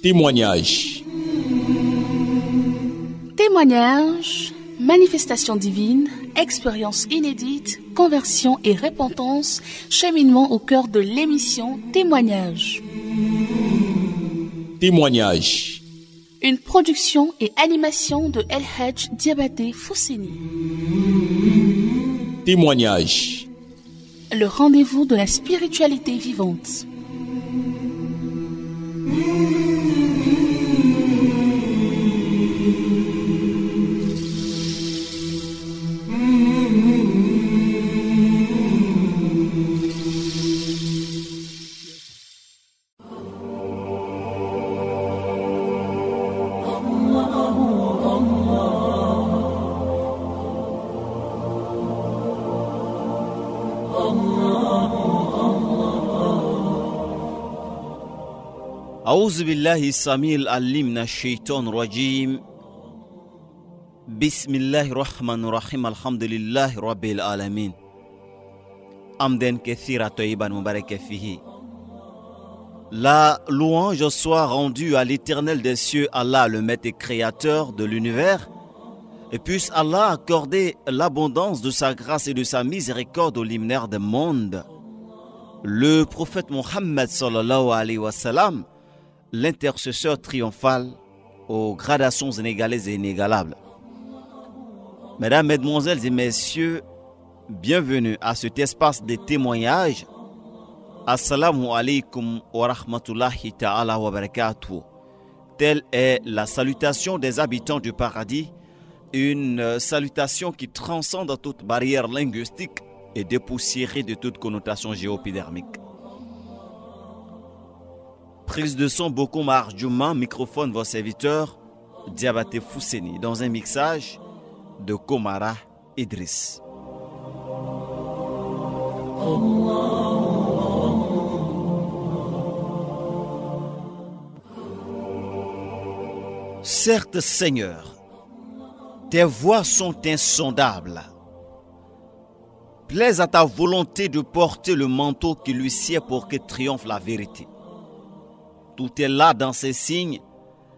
Témoignage. Témoignage, manifestation divine, expérience inédite, conversion et repentance, cheminement au cœur de l'émission Témoignage. Témoignage. Une production et animation de El Hadj Diabaté Fousseni. Témoignage. Le rendez-vous de la spiritualité vivante. أعوذ بالله السميع العليم من الشيطان الرجيم بسم الله الرحمن الرحيم الحمد لله رب العالمين حمدا كثيرا طيبا مباركا فيه. La louange soit rendue à l'Éternel des cieux, Allah le maître et créateur de l'univers, et puisse Allah accorder l'abondance de sa grâce et de sa miséricorde au liminaire des mondes, le prophète Mohammed sallallahu alayhi wa sallam, l'intercesseur triomphal aux gradations inégalées et inégalables. Mesdames, Mesdemoiselles et Messieurs, bienvenue à cet espace de témoignages. Assalamu alaikum wa rahmatullahi ta'ala wa barakatuh. Telle est la salutation des habitants du paradis, une salutation qui transcende toute barrière linguistique et dépoussiérée de toute connotation géoépidermique. Prise de son Bokoum Arjouman, microphone vos serviteurs, Diabaté Fousseni, dans un mixage de Komara Idriss. Certes, Seigneur, tes voies sont insondables. Plaise à ta volonté de porter le manteau qui lui sied pour que triomphe la vérité. Tout est là dans ces signes,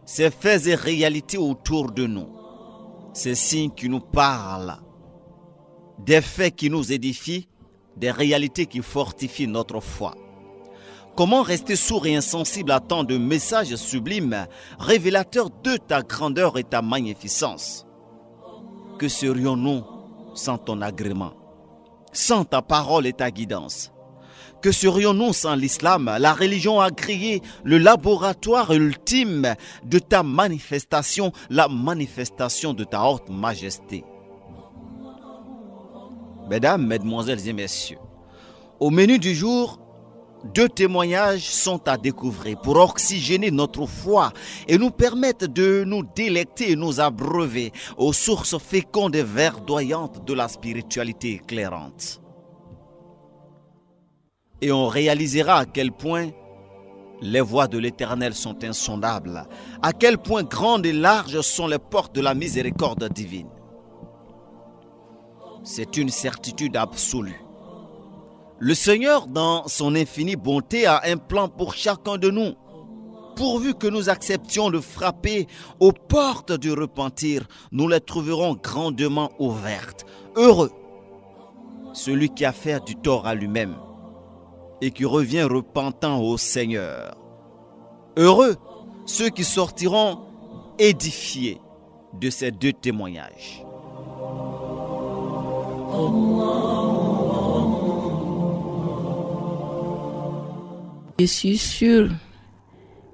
ces faits et réalités autour de nous. Ces signes qui nous parlent, des faits qui nous édifient, des réalités qui fortifient notre foi. Comment rester sourd et insensible à tant de messages sublimes, révélateurs de ta grandeur et ta magnificence? Que serions-nous sans ton agrément, sans ta parole et ta guidance? Que serions-nous sans l'islam, la religion agréée, le laboratoire ultime de ta manifestation, la manifestation de ta haute majesté? Mesdames, Mesdemoiselles et Messieurs, au menu du jour, 2 témoignages sont à découvrir pour oxygéner notre foi et nous permettre de nous délecter et nous abreuver aux sources fécondes et verdoyantes de la spiritualité éclairante. Et on réalisera à quel point les voies de l'Éternel sont insondables, à quel point grandes et larges sont les portes de la miséricorde divine. C'est une certitude absolue. Le Seigneur, dans son infinie bonté, a un plan pour chacun de nous. Pourvu que nous acceptions de frapper aux portes du repentir, nous les trouverons grandement ouvertes. Heureux celui qui a fait du tort à lui-même et qui revient repentant au Seigneur. Heureux ceux qui sortiront édifiés de ces 2 témoignages. Je suis sûr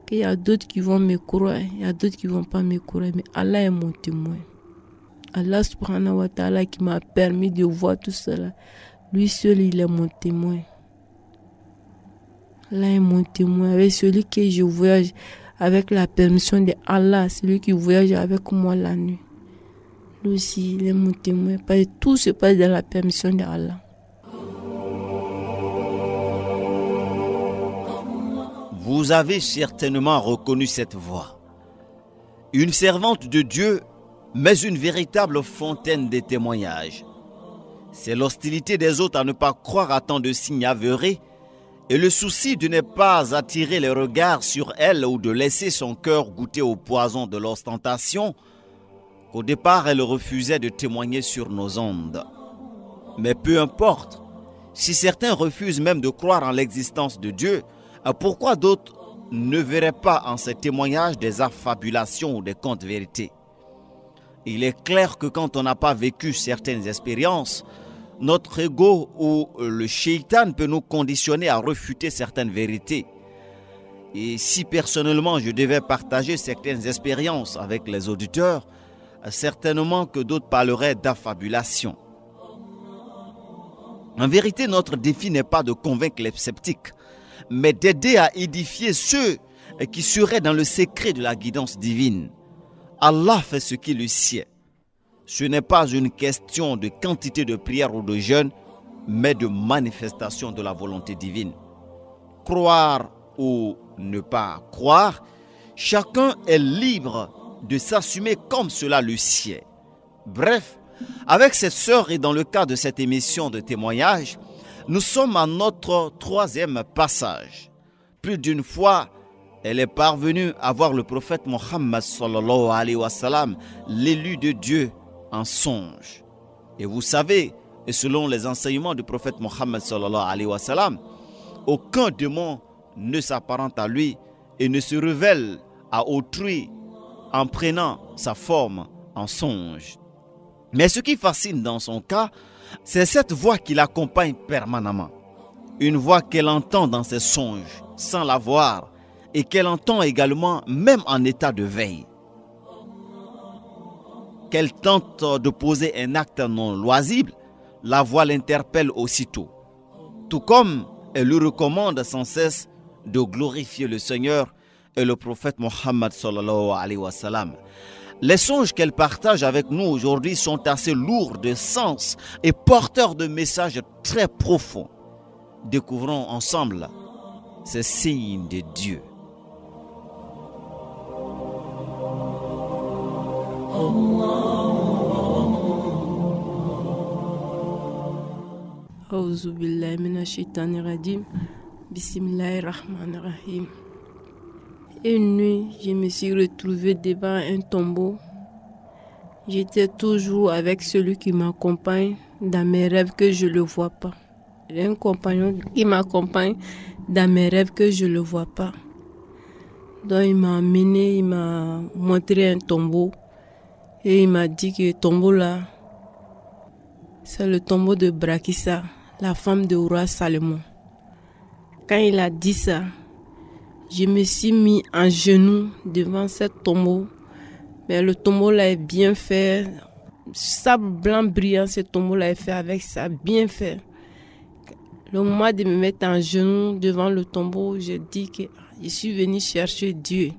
qu'il y a d'autres qui vont me croire, il y a d'autres qui ne vont pas me croire, mais Allah est mon témoin. Allah subhanahu wa ta'ala qui m'a permis de voir tout cela, lui seul il est mon témoin. Allah est mon témoin, avec celui que je voyage avec la permission de Allah, celui qui voyage avec moi la nuit. Lui aussi, il est mon témoin, parce que tout se passe dans la permission de Allah. Vous avez certainement reconnu cette voix. Une servante de Dieu, mais une véritable fontaine de témoignages. C'est l'hostilité des autres à ne pas croire à tant de signes avérés et le souci de ne pas attirer les regards sur elle ou de laisser son cœur goûter au poison de l'ostentation, qu'au départ elle refusait de témoigner sur nos ondes. Mais peu importe, si certains refusent même de croire en l'existence de Dieu, pourquoi d'autres ne verraient pas en ces témoignages des affabulations ou des contes vérités? Il est clair que quand on n'a pas vécu certaines expériences, notre ego ou le shaitan peut nous conditionner à refuter certaines vérités. Et si personnellement je devais partager certaines expériences avec les auditeurs, certainement que d'autres parleraient d'affabulation. En vérité, notre défi n'est pas de convaincre les sceptiques, mais d'aider à édifier ceux qui seraient dans le secret de la guidance divine. Allah fait ce qui lui sied. Ce n'est pas une question de quantité de prières ou de jeûnes, mais de manifestation de la volonté divine. Croire ou ne pas croire, chacun est libre de s'assumer comme cela lui sied. Bref, avec cette sœur et dans le cadre de cette émission de témoignage, nous sommes à notre 3e passage. Plus d'une fois, elle est parvenue à voir le prophète Mohammed sallallahu alayhi wa sallam, l'élu de Dieu, en songe. Et vous savez, et selon les enseignements du prophète Mohammed sallallahu alayhi wa sallam, aucun démon ne s'apparente à lui et ne se révèle à autrui en prenant sa forme en songe. Mais ce qui fascine dans son cas, c'est cette voix qui l'accompagne permanemment. Une voix qu'elle entend dans ses songes, sans la voir, et qu'elle entend également même en état de veille. Qu'elle tente de poser un acte non loisible, la voix l'interpelle aussitôt. Tout comme elle lui recommande sans cesse de glorifier le Seigneur et le prophète Mohammed sallallahu alayhi wa sallam. Les songes qu'elle partage avec nous aujourd'hui sont assez lourds de sens et porteurs de messages très profonds. Découvrons ensemble ces signes de Dieu. Auzu billahi minash shaitanir rajim. Bismillahirrahmanirrahim. Une nuit, je me suis retrouvée devant un tombeau. J'étais toujours avec celui qui m'accompagne dans mes rêves que je ne le vois pas. J'ai un compagnon qui m'accompagne dans mes rêves que je ne le vois pas. Donc il m'a amené, il m'a montré un tombeau. Et il m'a dit que le tombeau là, c'est le tombeau de Brakissa, la femme de roi Salomon. Quand il a dit ça, je me suis mis en genoux devant ce tombeau. Mais le tombeau là est bien fait. Sable blanc brillant, ce tombeau là est fait avec ça, bien fait. Le moment de me mettre en genoux devant le tombeau, j'ai dit que je suis venu chercher Dieu.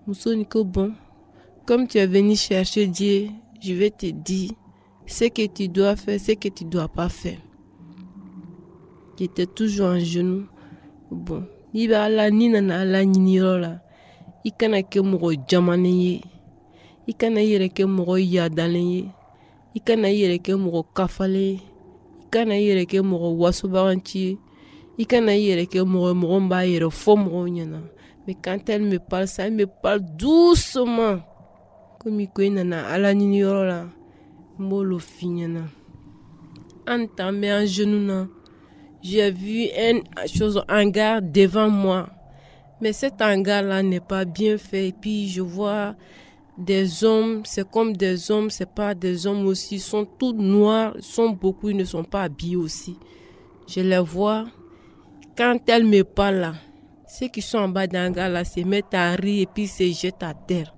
Moussoniko, bon, comme tu es venu chercher Dieu, je vais te dire ce que tu dois faire, ce que tu ne dois pas faire. J'étais toujours en genoux. Bon, il va la nina la ninirola. Il kana ke mogo jamane. Il kana yere ke mogo yadale. Il kana yere ke mogo kafale. Il kana yere ke mogo wasobaranchi. Il kana yere ke mogo mba yere fo mogo nyana. Mais quand elle me parle ça, elle me parle doucement. Comme il connaît à la ninirola. Molo finyana. Entamé en genoux. J'ai vu un hangar devant moi. Mais cet hangar-là n'est pas bien fait. Et puis je vois des hommes, c'est comme des hommes, c'est pas des hommes aussi. Ils sont tous noirs, ils sont beaucoup, ils ne sont pas habillés aussi. Je les vois. Quand elle me parle là, ceux qui sont en bas d'un hangar là se mettent à rire et puis se jettent à terre.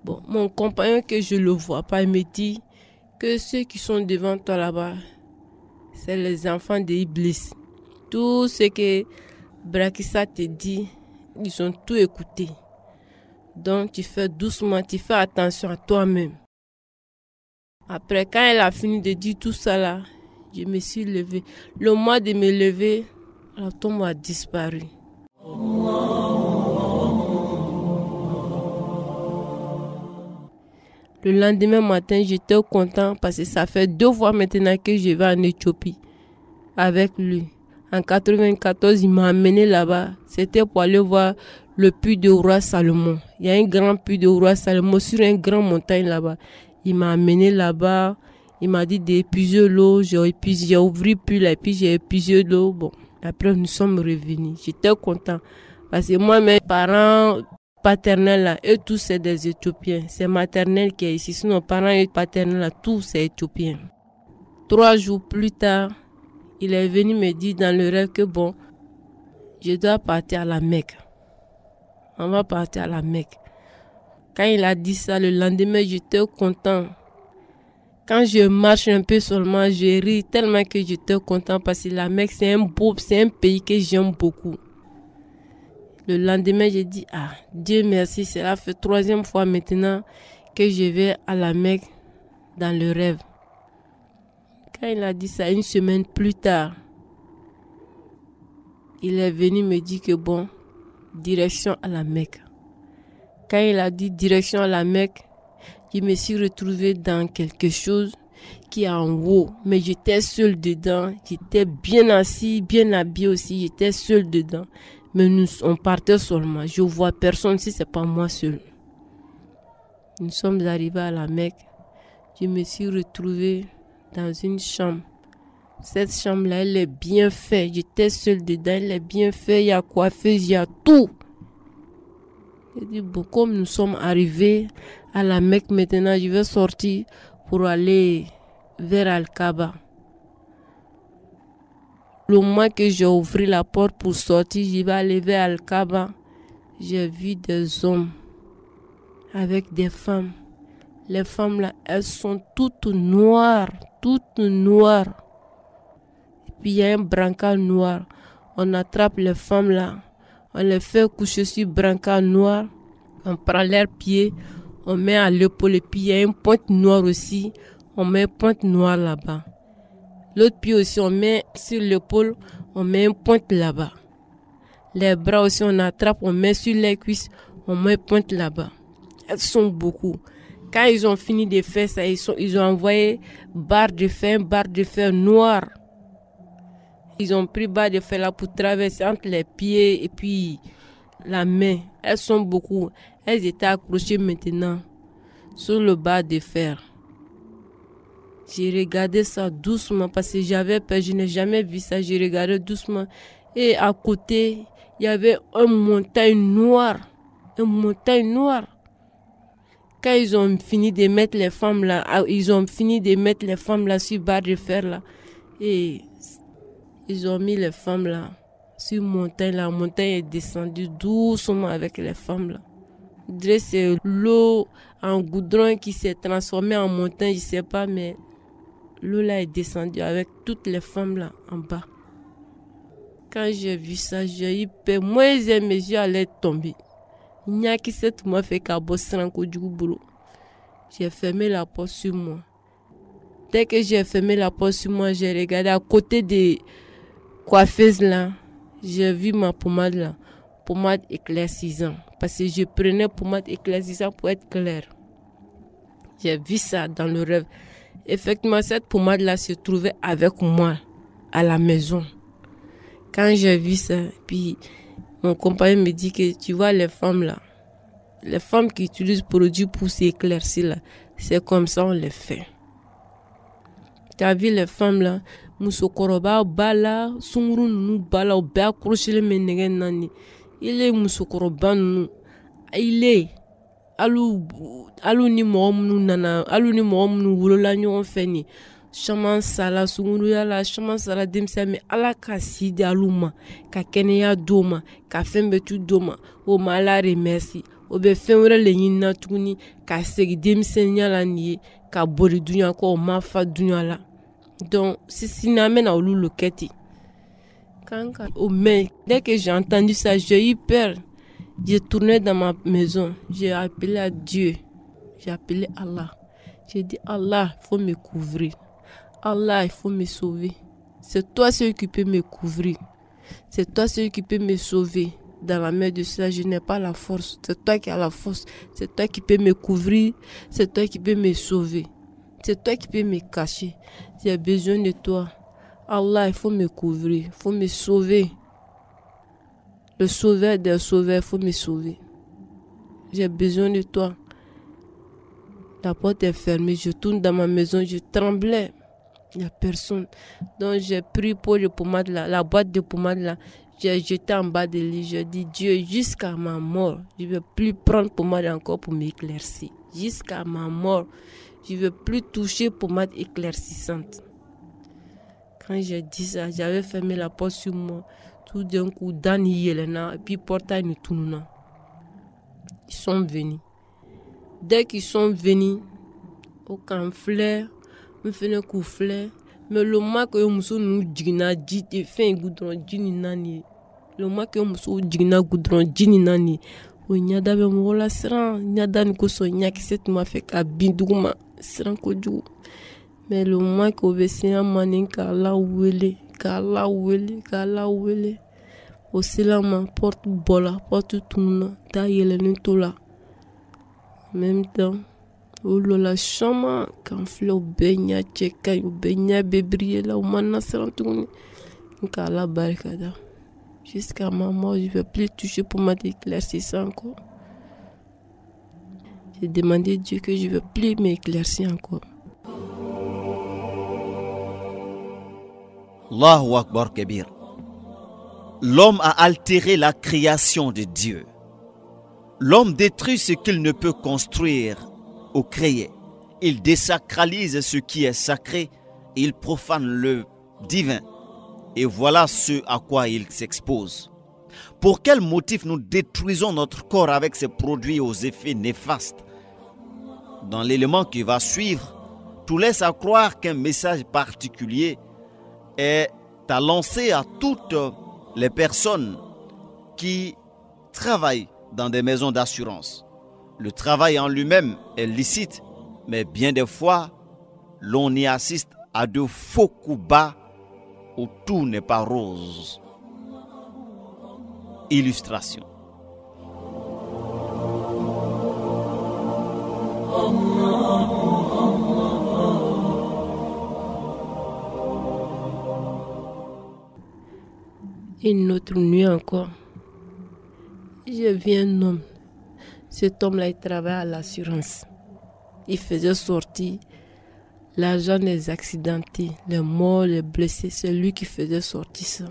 Bon, mon compagnon que je ne le vois pas, il me dit que ceux qui sont devant toi là-bas, c'est les enfants d'Iblis. Tout ce que Brakissa te dit, ils ont tout écouté. Donc tu fais doucement, tu fais attention à toi-même. Après, quand elle a fini de dire tout ça là, je me suis levée. Le moment de me lever, la tombe a disparu. Le lendemain matin, j'étais content parce que ça fait 2 fois maintenant que je vais en Éthiopie avec lui. En 94, il m'a amené là-bas. C'était pour aller voir le puits de roi Salomon. Il y a un grand puits de roi Salomon sur une grande montagne là-bas. Il m'a amené là-bas. Il m'a dit d'épuiser l'eau. J'ai ouvert puis là, et puis j'ai épuisé l'eau. Bon, après nous sommes revenus. J'étais content. Parce que moi, mes parents paternels là, eux tous c'est des Éthiopiens. C'est maternel qui est ici. Sinon, parents et paternels là, tous c'est Éthiopiens. 3 jours plus tard, il est venu me dire dans le rêve que bon, je dois partir à la Mecque. On va partir à la Mecque. Quand il a dit ça, le lendemain, j'étais content. Quand je marche un peu seulement, je ris tellement que j'étais content parce que la Mecque, c'est un pays que j'aime beaucoup. Le lendemain, j'ai dit, Dieu merci, cela fait 3e fois maintenant que je vais à la Mecque dans le rêve. Quand il a dit ça, 1 semaine plus tard, il est venu me dire que bon, direction à la Mecque. Quand il a dit direction à la Mecque, je me suis retrouvée dans quelque chose qui est en haut. Mais j'étais seule dedans. J'étais bien assis, bien habillée aussi. J'étais seule dedans. Mais on partait seulement. Je vois personne si ce n'est pas moi seule. Nous sommes arrivés à la Mecque. Je me suis retrouvée dans une chambre. Cette chambre-là, elle est bien faite. J'étais seule dedans. Elle est bien faite. Il y a coiffeuse, il y a tout. J'ai dit, bon, comme nous sommes arrivés à la Mecque maintenant, je vais sortir pour aller vers Al-Kaaba. Le moment que j'ai ouvert la porte pour sortir, je vais aller vers Al-Kaaba. J'ai vu des hommes avec des femmes. Les femmes là, elles sont toutes noires, toutes noires. Et puis il y a un brancard noir. On attrape les femmes là. On les fait coucher sur brancard noir. On prend leurs pieds, on met à l'épaule. Et puis il y a une pointe noire aussi. On met une pointe noire là-bas. L'autre pied aussi, on met sur l'épaule. On met une pointe là-bas. Les bras aussi, on attrape, on met sur les cuisses. On met une pointe là-bas. Elles sont beaucoup. Quand ils ont fini de faire ça, ils ont envoyé barre de fer noire. Ils ont pris barre de fer là pour traverser entre les pieds et puis la main. Elles sont beaucoup. Elles étaient accrochées maintenant sur le barre de fer. J'ai regardé ça doucement parce que j'avais peur. Je n'ai jamais vu ça. J'ai regardé doucement. Et à côté, il y avait une montagne noire. Une montagne noire. Quand ils ont fini de mettre les femmes là, sur barre de fer là. Et ils ont mis les femmes là sur montagne. La montagne est descendue doucement avec les femmes là. C'est l'eau en goudron qui s'est transformée en montagne, je ne sais pas, mais l'eau là est descendue avec toutes les femmes là en bas. Quand j'ai vu ça, j'ai eu peur. Moi, mes yeux allaient tomber. Il n'y a qui cette m'a fait qu'à bosser du boulot. J'ai fermé la porte sur moi. Dès que j'ai fermé la porte sur moi, j'ai regardé à côté des coiffeuses là. J'ai vu ma pommade là. Pommade éclaircissant. Parce que je prenais pommade éclaircissant pour être claire. J'ai vu ça dans le rêve. Effectivement, cette pommade là se trouvait avec moi à la maison. Quand j'ai vu ça, puis mon compagnon me dit que tu vois les femmes là, les femmes qui utilisent produits pour s'éclaircir là, c'est comme ça on les fait. Tu as vu les femmes là, musokoroba bala, sunguru nu bala, oba krochele menegen nani. Il est musokoroba nu, il est alu ni momu nana, alu ni momu wulola nyon feni. Chaman sala sunguru yala, chaman sala demsame ala ka sidi aluma, ka kenya doma, ka fembe tu doma, o mala remercie. O be fenwere le nyina tuguni ka segi demsenya la niye, ka bori dunya ko o ma fa dunya la. Donc si n'amène à le keti. Dès que j'ai entendu ça, j'ai eu peur. J'ai tourné dans ma maison, j'ai appelé à Dieu, j'ai appelé Allah. J'ai dit Allah, il faut me couvrir. Allah, il faut me sauver. C'est toi celui qui peut me couvrir. C'est toi celui qui peut me sauver. Dans la mer de cela, je n'ai pas la force. C'est toi qui as la force. C'est toi qui peux me couvrir. C'est toi qui peux me sauver. C'est toi qui peux me cacher. J'ai besoin de toi. Allah, il faut me couvrir, il faut me sauver. Le sauveur des sauveurs, il faut me sauver. J'ai besoin de toi. La porte est fermée, je tourne dans ma maison, je tremblais. Il n'y a personne. Donc j'ai pris pour de pommade là, la boîte de pommade là. J'ai jeté en bas de lit. Je dis, Dieu, jusqu'à ma mort, je ne vais plus prendre pommade encore pour m'éclaircir. Jusqu'à ma mort, je ne vais plus toucher pommade éclaircissante. Quand j'ai dit ça, j'avais fermé la porte sur moi. Tout d'un coup, Dan Yelena, et puis portail nous tourne. Ils sont venus. Dès qu'ils sont venus, au camfleur, me fait un coup fleur. Mais le mois que nous digna dit fait un goudron djini nani. Le mois que nous digna goudron djini nani. O nyada be mo la sran nyada ni ko so nyaki set ma fait ka binduma sran ko ju. Mais le mois que obesien manin ka la wele. Au silama porte bola porte tourna ta yele ni tola. En même temps, au la chambre quand flot benya cheka ou benya bébrier là ou manna serantuni kala barkada. Jusqu'à ma mort, je ne vais plus toucher pour m'éclaircir ça encore. J'ai demandé à Dieu que je ne vais plus m'éclaircir encore. Allahu Akbar Kabir. L'homme a altéré la création de Dieu. L'homme détruit ce qu'il ne peut construire ou créer. Il désacralise ce qui est sacré et il profane le divin. Et voilà ce à quoi il s'expose. Pour quel motif nous détruisons notre corps avec ces produits aux effets néfastes? Dans l'élément qui va suivre, tout laisse à croire qu'un message particulier est à lancer à toutes les personnes qui travaillent dans des maisons d'assurance. Le travail en lui-même est licite, mais bien des fois, l'on y assiste à de faux coups bas où tout n'est pas rose. Illustration. Une autre nuit encore, j'ai vu un homme. Cet homme-là, il travaillait à l'assurance. Il faisait sortir l'argent des accidentés, les morts, les blessés. C'est lui qui faisait sortir ça.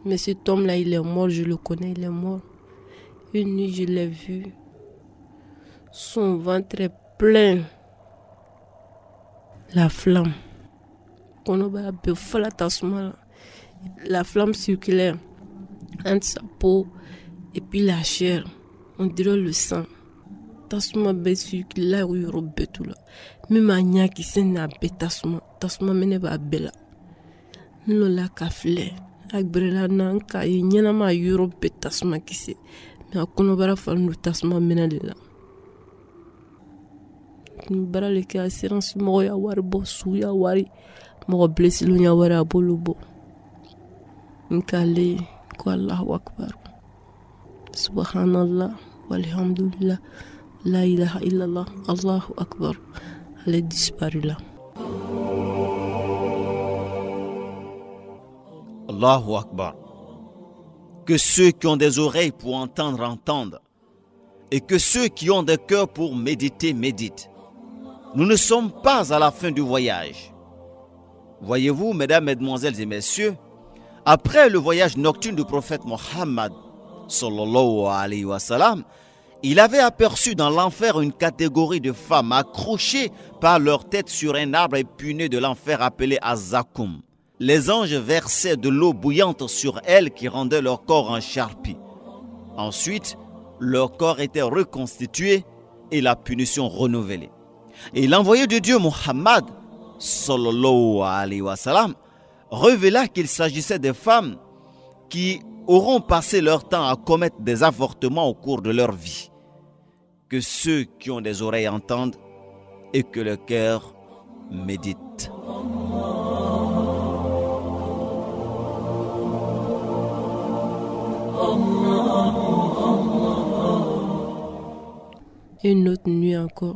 Mais cet homme-là, il est mort, je le connais, il est mort. Une nuit, je l'ai vu. Son ventre est plein. La flamme. La flamme circulaire entre sa peau et puis la chair. On dirait le sang. Tasuma be circulaire ou robe tout là. Même anya qui s'est na betasuma. Tasuma mene ba bela. Nous la kafle. Agbrela nanka y nyana ma yuro betasuma qui c'est. Mais akono bara fa nous tasuma mena de là. Nous bara le ka assurance mo ya war bo su ya wari. Mo blessé lu ya wara bolubo. Nkale ko Allahu Akbar. Subhanallah walhamdulillah la ilaha illallah Allahu Akbar. Elle est disparue là. Allahu Akbar. Que ceux qui ont des oreilles pour entendre, entendent. Et que ceux qui ont des cœurs pour méditer, méditent. Nous ne sommes pas à la fin du voyage. Voyez-vous, mesdames, mesdemoiselles et messieurs, après le voyage nocturne du prophète Mohammed, sallallahu alayhi wa sallam, il avait aperçu dans l'enfer une catégorie de femmes accrochées par leur tête sur un arbre épineux de l'enfer appelé Azakoum. Les anges versaient de l'eau bouillante sur elles qui rendait leur corps en charpie. Ensuite, leur corps était reconstitué et la punition renouvelée. Et l'envoyé de Dieu Mohammed, sallallahu alayhi wa sallam, révéla qu'il s'agissait des femmes qui auront passé leur temps à commettre des avortements au cours de leur vie. Que ceux qui ont des oreilles entendent et que le cœur médite. Une autre nuit encore,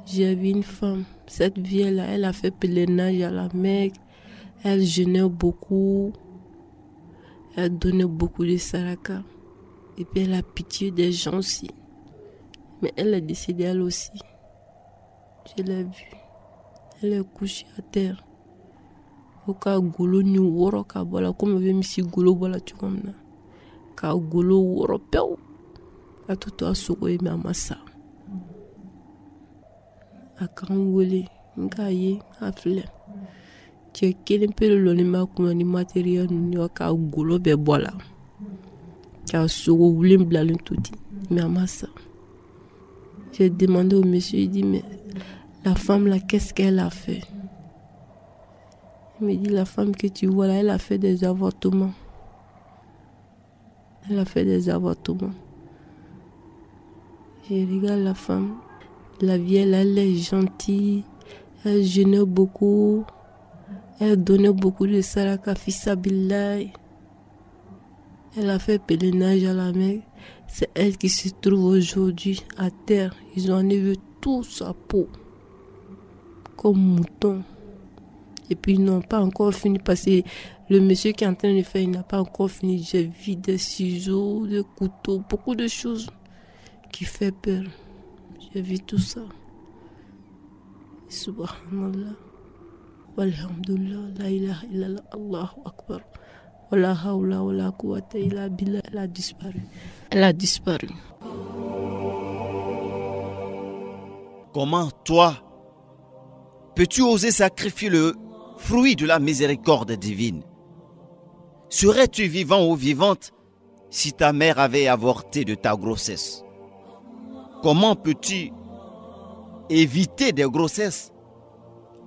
J'ai vu une femme, cette vieille-là, elle a fait pèlerinage à la Mecque, elle jeûnait beaucoup, elle donnait beaucoup de saraka, et puis elle a pitié des gens aussi. Mais elle est décédée elle aussi. Je l'ai vue. Elle est couchée à terre. Oka golo ni woro ka bola comme veut misi golo bola tu comme na. Ka golo woro pew. A tout a soko e mamasa. A kan wole nga ye a fle. Che kelen pele lo ni ma kuma ni matériel ni ka golo be bola. Ka soko wulim blalun touti mamasa. J'ai demandé au monsieur, il dit mais la femme là, qu'est-ce qu'elle a fait? Il me dit, la femme que tu vois là, elle a fait des avortements. Elle a fait des avortements. Je regarde la femme, la vieille, elle est gentille, elle jeûnait beaucoup, elle donnait beaucoup de saraka fissabillahi. Elle a fait pèlerinage à la Mecque. C'est elle qui se trouve aujourd'hui à terre. Ils ont enlevé toute sa peau comme mouton. Et puis ils n'ont pas encore fini parce que le monsieur qui est en train de faire, il n'a pas encore fini. J'ai vu des ciseaux, des couteaux, beaucoup de choses qui font peur. J'ai vu tout ça. Subhanallah. Walhamdulillah. La ilaha illallah. Allahu Akbar. Wala hawla wala quwwata illa billah. Elle a disparu. Elle a disparu. Comment toi peux-tu oser sacrifier le fruit de la miséricorde divine? Serais-tu vivant ou vivante si ta mère avait avorté de ta grossesse? Comment peux-tu éviter des grossesses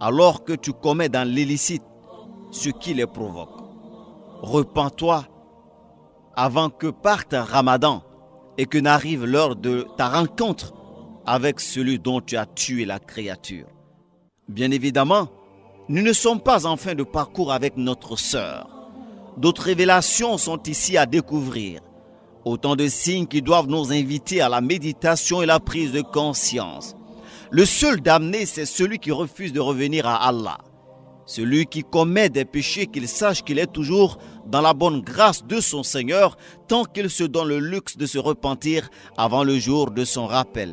alors que tu commets dans l'illicite ce qui les provoque? Repens-toi avant que parte Ramadan et que n'arrive l'heure de ta rencontre avec celui dont tu as tué la créature. Bien évidemment, nous ne sommes pas en fin de parcours avec notre sœur. D'autres révélations sont ici à découvrir. Autant de signes qui doivent nous inviter à la méditation et la prise de conscience. Le seul damné, c'est celui qui refuse de revenir à Allah. Celui qui commet des péchés, qu'il sache qu'il est toujours dans la bonne grâce de son Seigneur, tant qu'il se donne le luxe de se repentir avant le jour de son rappel.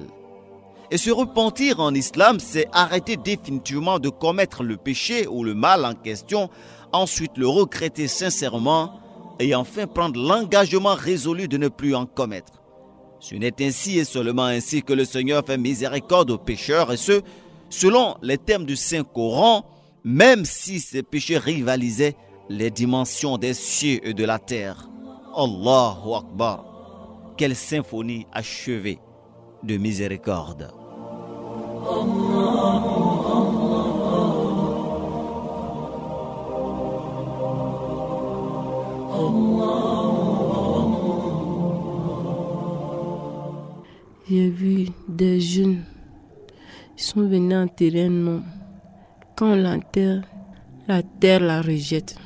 Et se repentir en islam, c'est arrêter définitivement de commettre le péché ou le mal en question, ensuite le regretter sincèrement et enfin prendre l'engagement résolu de ne plus en commettre. Ce n'est ainsi et seulement ainsi que le Seigneur fait miséricorde aux pécheurs, et ce, selon les termes du Saint-Coran, même si ces péchés rivalisaient les dimensions des cieux et de la terre. Allahu Akbar. Quelle symphonie achevée de miséricorde. J'ai vu des jeunes, ils sont venus enterrer un homme. Quand on l'enterre, la terre la rejette.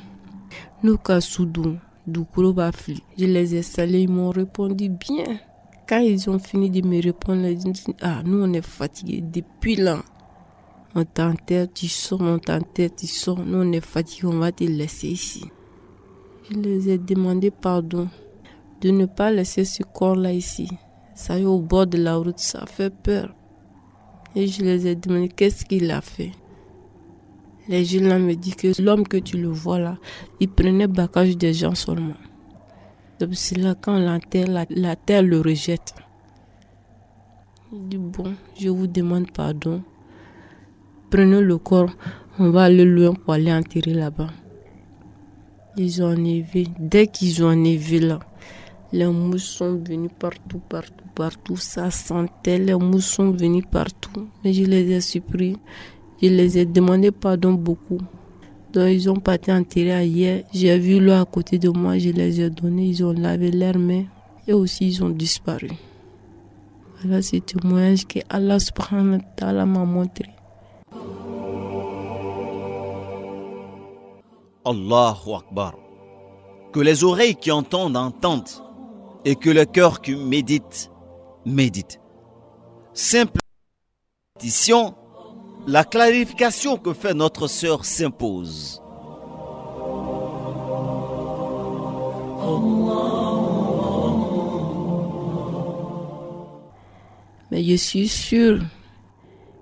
Nous, Kassoudou, Doukoro Bafli, je les ai salés, ils m'ont répondu bien. Quand ils ont fini de me répondre, ils ont dit, ah, nous on est fatigués. Depuis là, on t'enterre, tu sors, on t'enterre, tu sors. Nous on est fatigués, on va te laisser ici. Je les ai demandé pardon de ne pas laisser ce corps-là ici. Ça y est, au bord de la route, ça fait peur. Et je les ai demandé qu'est-ce qu'il a fait. Les jeunes là me disent que l'homme que tu le vois là, il prenait bagage des gens seulement. Donc c'est là quand on l'enterre, la terre le rejette. Il dit bon, je vous demande pardon. Prenez le corps, on va aller loin pour aller enterrer là-bas. Ils ont enlevé. Dès qu'ils ont enlevé là, les mouches sont venues partout. Ça sentait, les mouches sont venues partout. Mais je les ai surpris. Je les ai demandé pardon beaucoup. Donc ils ont parti enterrer hier. J'ai vu l'eau à côté de moi, je les ai donnés. Ils ont lavé leurs mains et aussi ils ont disparu. Voilà ce témoignage que Allah subhanahu wa ta'ala m'a montré. Allahu Akbar. Que les oreilles qui entendent entendent et que le cœur qui médite médite. Simple répétition, la clarification que fait notre sœur s'impose. Mais je suis sûr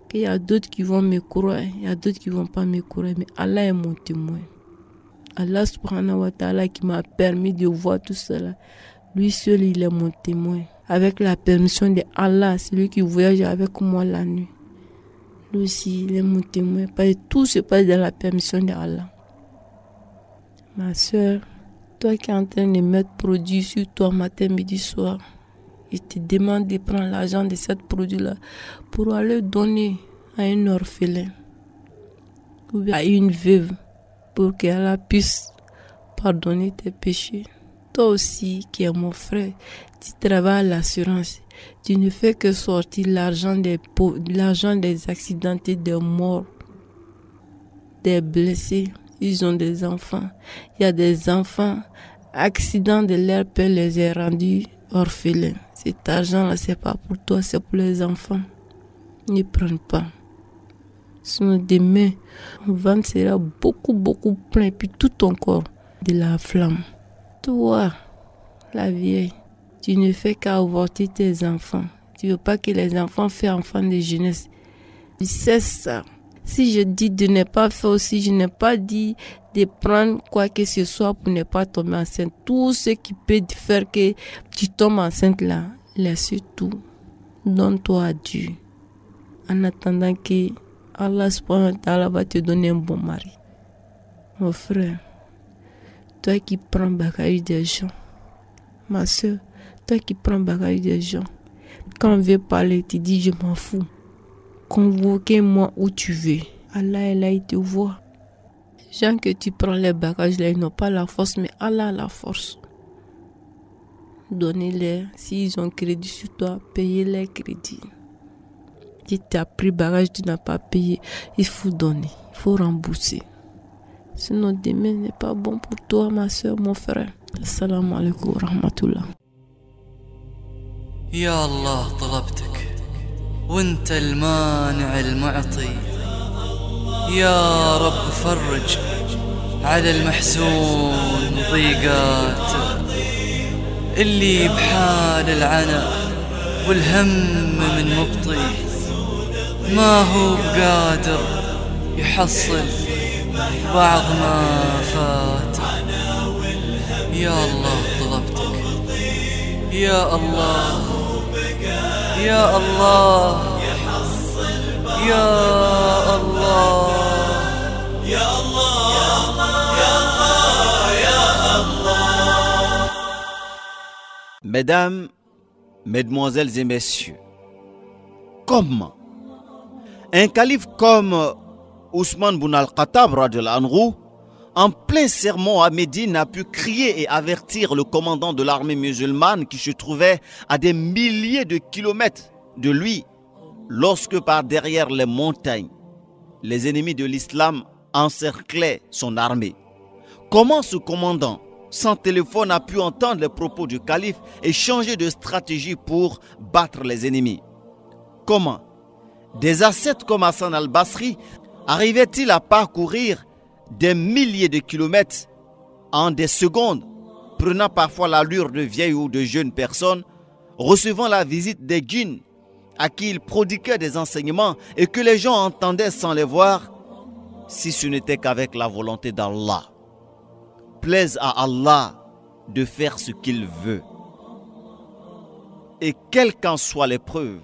qu'il y a d'autres qui vont me croire, il y a d'autres qui ne vont pas me croire, mais Allah est mon témoin. Allah subhanahu wa ta'ala qui m'a permis de voir tout cela, lui seul il est mon témoin. Avec la permission de Allah, c'est lui qui voyage avec moi la nuit. Lui aussi il est mon témoin, parce que tout se passe dans la permission de Allah. Ma soeur, toi qui es en train de mettre produit sur toi matin, midi, soir, je te demande de prendre l'argent de ce produit-là pour aller donner à un orphelin ou bien à une veuve pour qu'elle puisse pardonner tes péchés. Toi aussi qui es mon frère, tu travailles à l'assurance. Tu ne fais que sortir l'argent des accidentés, des morts, des blessés. Ils ont des enfants. Il y a des enfants, accident de leur père les a rendus orphelins. Cet argent-là, c'est pas pour toi, c'est pour les enfants. Ne prends pas. Sinon, demain, le ventre sera beaucoup plein, puis tout ton corps de la flamme. Toi, la vieille, tu ne fais qu'avorter tes enfants. Tu ne veux pas que les enfants fassent enfants de jeunesse. Tu sais ça. Si je dis de ne pas faire aussi, je n'ai pas dit de prendre quoi que ce soit pour ne pas tomber enceinte. Tout ce qui peut faire que tu tombes enceinte là, laisse tout. Donne-toi à Dieu. En attendant que Allah subhanahu wa ta'ala va te donner un bon mari. Mon frère, toi qui prends bagage des gens, ma soeur, toi qui prends bagage des gens, quand on veut parler, tu dis je m'en fous. Convoquez-moi où tu veux. Allah est là, il te voit. Les gens que tu prends les bagages là, ils n'ont pas la force, mais Allah a la force. Donnez-les. S'ils ont crédit sur toi, payez-les crédit. Si tu as pris bagage, tu n'as pas payé, il faut donner, il faut rembourser. Sinon demain n'est pas bon pour toi, ma soeur, mon frère. Assalamu alaikum wa rahmatullah. يا الله طلبتك وانت المانع المعطي، يا رب فرج على المحزون ضيقاته، اللي بحال العنا والهم من مبطي، ما هو بقادر يحصل بعض ما فات. يا الله طلبتك، يا الله يا الله يا الله يا الله. Mesdames, Mesdemoiselles et Messieurs, comment un calife comme Ousmane Boun al-Khattab radhiyallahu anhu, en plein sermon à Médine, a pu crier et avertir le commandant de l'armée musulmane qui se trouvait à des milliers de kilomètres de lui, lorsque par derrière les montagnes, les ennemis de l'islam encerclaient son armée. Comment ce commandant, sans téléphone, a pu entendre les propos du calife et changer de stratégie pour battre les ennemis? Comment des ascètes comme Hassan al-Basri arrivaient-ils à parcourir des milliers de kilomètres en des secondes, prenant parfois l'allure de vieilles ou de jeunes personnes, recevant la visite des djinns à qui ils prodiguaient des enseignements et que les gens entendaient sans les voir, si ce n'était qu'avec la volonté d'Allah? Plaise à Allah de faire ce qu'il veut. Et quelle qu'en soit l'épreuve,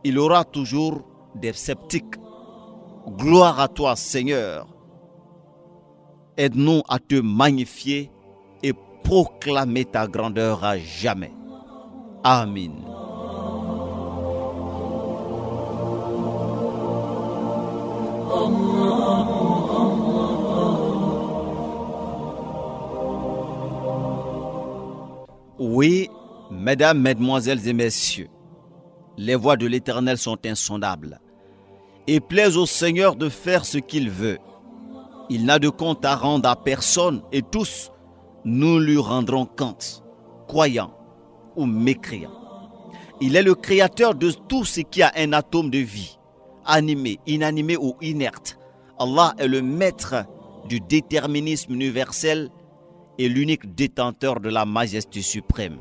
il aura toujours des sceptiques. Gloire à toi, Seigneur. Aide-nous à te magnifier et proclamer ta grandeur à jamais. Amin. Oui, mesdames, mesdemoiselles et messieurs, les voies de l'Éternel sont insondables et plaise au Seigneur de faire ce qu'il veut. Il n'a de compte à rendre à personne et tous, nous lui rendrons compte, croyants ou mécréants. Il est le créateur de tout ce qui a un atome de vie. animé, inanimé ou inerte. Allah est le maître du déterminisme universel et l'unique détenteur de la majesté suprême.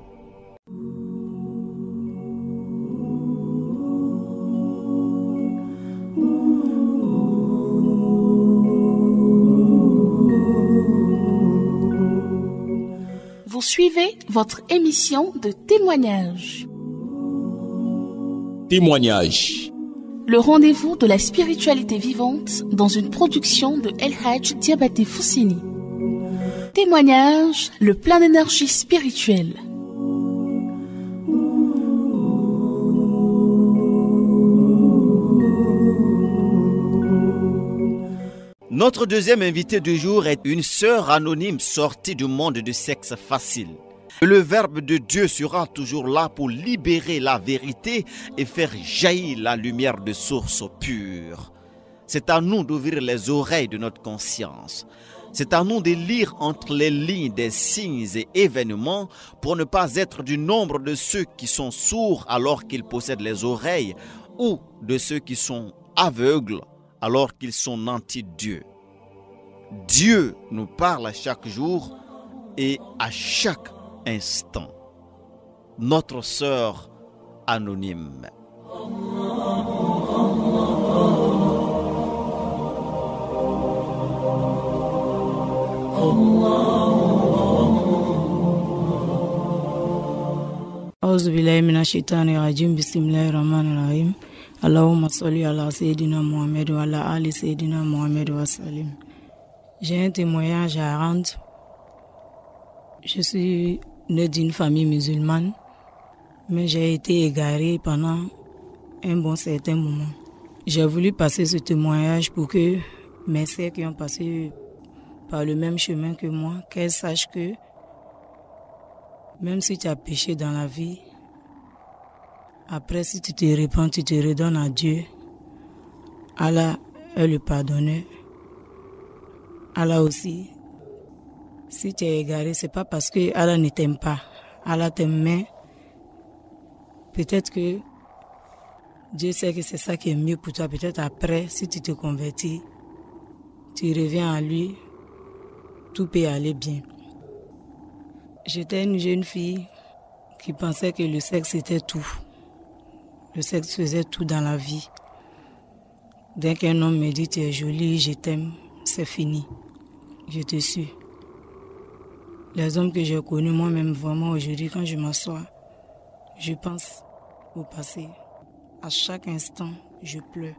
Vous suivez votre émission de témoignages. Témoignage. Le rendez-vous de la spiritualité vivante dans une production de El Hadj Diabaté Fousseni. Témoignage, le plein d'énergie spirituelle. Notre deuxième invité du jour est une sœur anonyme sortie du monde du sexe facile. Le Verbe de Dieu sera toujours là pour libérer la vérité et faire jaillir la lumière de source pure. C'est à nous d'ouvrir les oreilles de notre conscience. C'est à nous de lire entre les lignes des signes et événements pour ne pas être du nombre de ceux qui sont sourds alors qu'ils possèdent les oreilles ou de ceux qui sont aveugles alors qu'ils sont nantis de Dieu. Dieu nous parle chaque jour et à chaque instant. Notre sœur anonyme. أعوذ بالله من الشيطان الرجيم بسم الله الرحمن الرحيم اللهم صل على سيدنا Mohamed wa ala ali Sayyidina Mohamed wa sallim. J'ai un témoignage à rendre. Je suis née d'une famille musulmane, mais j'ai été égarée pendant un bon certain moment. J'ai voulu passer ce témoignage pour que mes sœurs qui ont passé par le même chemin que moi, qu'elles sachent que même si tu as péché dans la vie, après si tu te répands, tu te redonnes à Dieu, Allah est le pardonneur. Allah aussi, si tu es égaré, c'est pas parce que Allah ne t'aime pas. Allah t'aime, mais peut-être que Dieu sait que c'est ça qui est mieux pour toi. Peut-être après, si tu te convertis, tu reviens à lui, tout peut aller bien. J'étais une jeune fille qui pensait que le sexe était tout. Le sexe faisait tout dans la vie. Dès qu'un homme me dit tu es jolie, je t'aime, c'est fini. Je te suis. Les hommes que j'ai connus moi-même vraiment aujourd'hui, quand je m'assois, je pense au passé. À chaque instant, je pleure.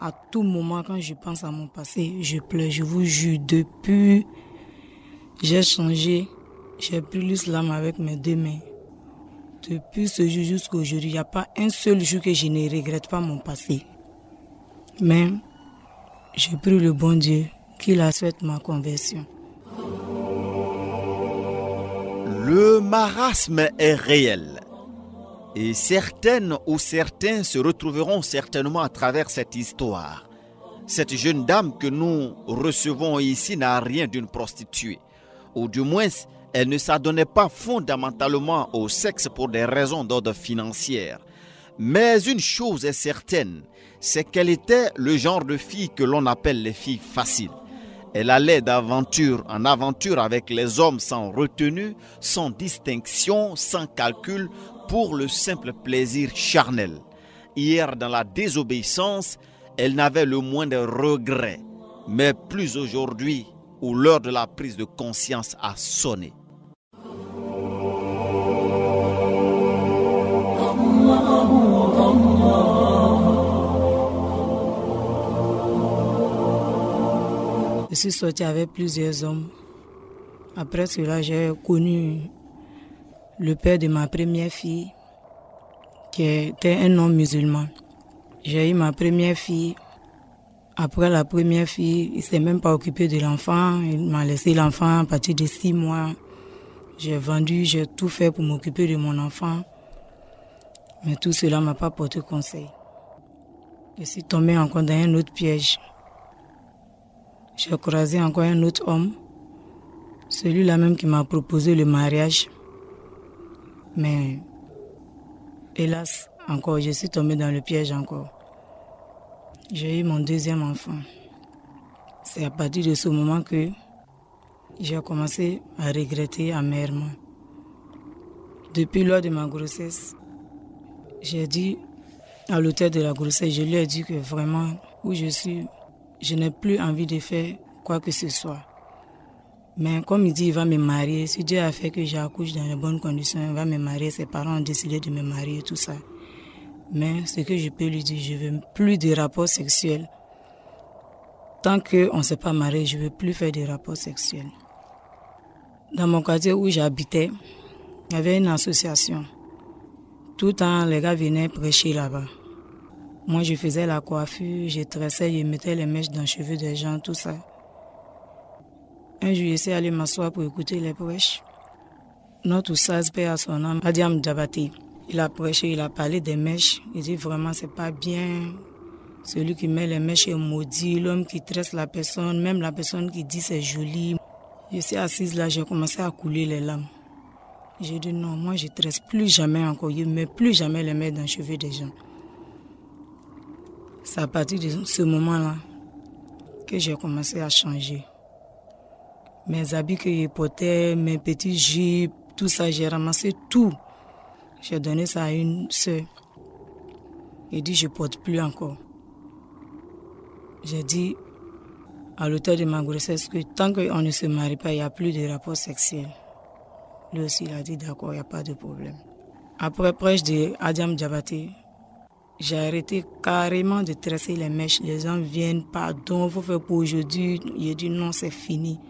À tout moment, quand je pense à mon passé, je pleure. Je vous jure, depuis, j'ai changé. J'ai pris l'islam avec mes deux mains. Depuis ce jour jusqu'à aujourd'hui, il n'y a pas un seul jour que je ne regrette pas mon passé. Mais je prie le bon Dieu qu'il accepte ma conversion. Le marasme est réel. Et certaines ou certains se retrouveront certainement à travers cette histoire. Cette jeune dame que nous recevons ici n'a rien d'une prostituée. Ou du moins, elle ne s'adonnait pas fondamentalement au sexe pour des raisons d'ordre financier. Mais une chose est certaine, c'est qu'elle était le genre de fille que l'on appelle les filles faciles. Elle allait d'aventure en aventure avec les hommes sans retenue, sans distinction, sans calcul, pour le simple plaisir charnel. Hier, dans la désobéissance, elle n'avait le moindre regret, mais plus aujourd'hui, où l'heure de la prise de conscience a sonné. Je suis sortie avec plusieurs hommes. Après cela, j'ai connu le père de ma première fille, qui était un homme musulman. J'ai eu ma première fille. Après la première fille, il ne s'est même pas occupé de l'enfant. Il m'a laissé l'enfant à partir de 6 mois. J'ai vendu, j'ai tout fait pour m'occuper de mon enfant. Mais tout cela ne m'a pas porté conseil. Je suis tombée encore dans un autre piège. J'ai croisé encore un autre homme, celui-là même qui m'a proposé le mariage. Mais hélas, encore, je suis tombée dans le piège encore. j'ai eu mon deuxième enfant. C'est à partir de ce moment que j'ai commencé à regretter amèrement. Depuis lors de ma grossesse, j'ai dit à l'auteur de la grossesse, je lui ai dit que vraiment, où je suis, je n'ai plus envie de faire quoi que ce soit. Mais comme il dit, il va me marier. Si Dieu a fait que j'accouche dans les bonnes conditions, il va me marier. Ses parents ont décidé de me marier, tout ça. Mais ce que je peux lui dire, je ne veux plus de rapports sexuels. Tant qu'on ne s'est pas marié, je ne veux plus faire de rapports sexuels. Dans mon quartier où j'habitais, il y avait une association. Tout le temps, les gars venaient prêcher là-bas. Moi, je faisais la coiffure, je tressais, je mettais les mèches dans les cheveux des gens, tout ça. Un jour, j'essaie d'aller m'asseoir pour écouter les prêches. Notre oustaz, paix à son âme, Adiam Djabate, il a prêché, il a parlé des mèches. Il dit vraiment, c'est pas bien. Celui qui met les mèches est maudit, l'homme qui tresse la personne, même la personne qui dit c'est joli. Je suis assise là, j'ai commencé à couler les larmes. J'ai dit non, moi je ne tresse plus jamais encore, je ne mets plus jamais les mèches dans les cheveux des gens. C'est à partir de ce moment-là que j'ai commencé à changer. Mes habits que je portais, mes petits jupes, tout ça, j'ai ramassé tout. J'ai donné ça à une soeur. Elle dit, je ne porte plus encore. J'ai dit à l'auteur de ma grossesse que tant qu'on ne se marie pas, il n'y a plus de rapport sexuel. Lui aussi, il a dit, d'accord, il n'y a pas de problème. Après prêche de Adiam Djabate, j'ai arrêté carrément de tresser les mèches. Les gens viennent, pardon, il faut faire pour aujourd'hui. J'ai dit, non, c'est fini.